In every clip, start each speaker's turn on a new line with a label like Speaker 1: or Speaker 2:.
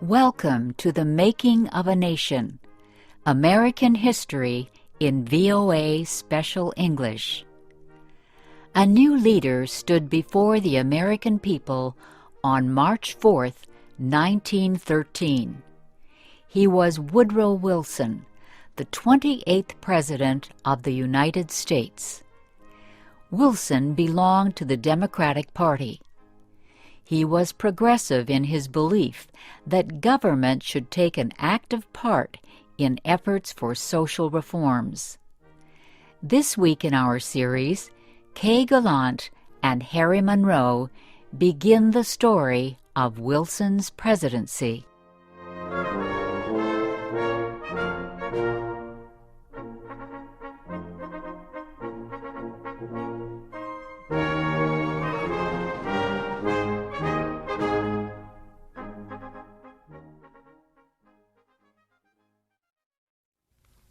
Speaker 1: Welcome to the Making of a Nation, American History in VOA Special English. A new leader stood before the American people on March 4th, 1913. He was Woodrow Wilson, the 28th President of the United States. Wilson belonged to the Democratic Party. He was progressive in his belief that government should take an active part in efforts for social reforms. This week in our series, Kay Gallant and Harry Monroe begin the story of Wilson's presidency.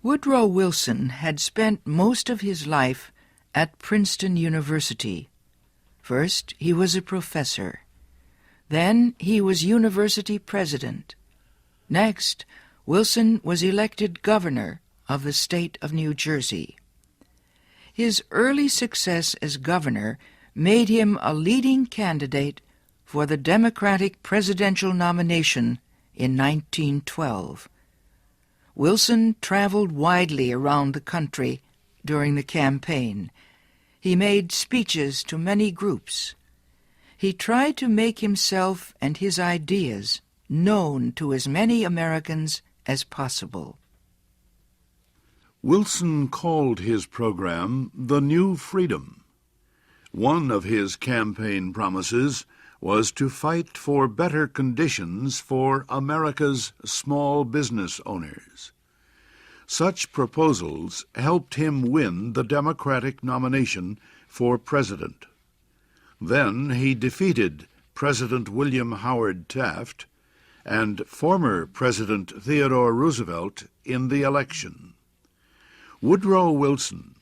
Speaker 2: Woodrow Wilson had spent most of his life at Princeton University. First, he was a professor. Then, he was university president. Next, Wilson was elected governor of the state of New Jersey. His early success as governor made him a leading candidate for the Democratic presidential nomination in 1912. Wilson traveled widely around the country during the campaign. He made speeches to many groups. He tried to make himself and his ideas known to as many Americans as possible.
Speaker 3: Wilson called his program The New Freedom. One of his campaign promises was to fight for better conditions for America's small business owners. Such proposals helped him win the Democratic nomination for president. Then he defeated President William Howard Taft and former President Theodore Roosevelt in the election. Woodrow Wilson,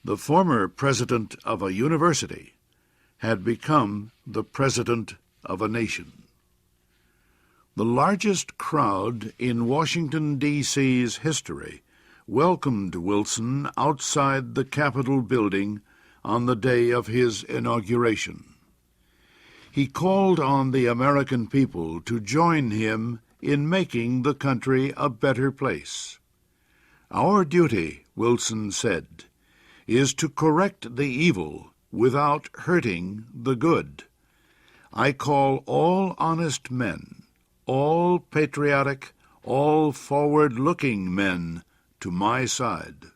Speaker 3: the former president of a university, had become the president of a nation. The largest crowd in Washington, D.C.'s history welcomed Wilson outside the Capitol building on the day of his inauguration. He called on the American people to join him in making the country a better place. "Our duty," Wilson said, "is to correct the evil without hurting the good. I call all honest men, all patriotic, all forward-looking men to my side."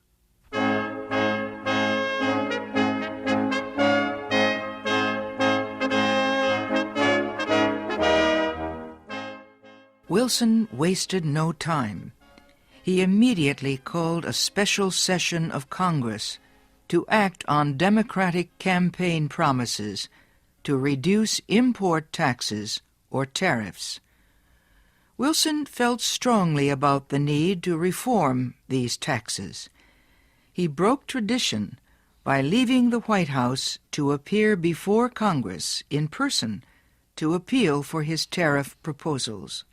Speaker 2: Wilson wasted no time. He immediately called a special session of Congress to act on Democratic campaign promises to reduce import taxes or tariffs. Wilson felt strongly about the need to reform these taxes. He broke tradition by leaving the White House to appear before Congress in person to appeal for his tariff proposals.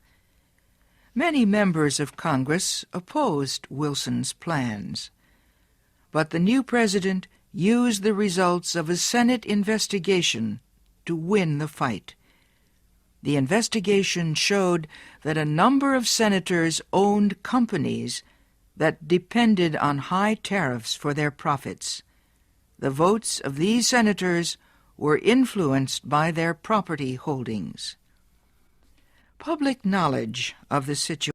Speaker 2: Many members of Congress opposed Wilson's plans, but the new president used the results of a Senate investigation to win the fight. The investigation showed that a number of senators owned companies that depended on high tariffs for their profits. The votes of these senators were influenced by their property holdings. Public knowledge of the situation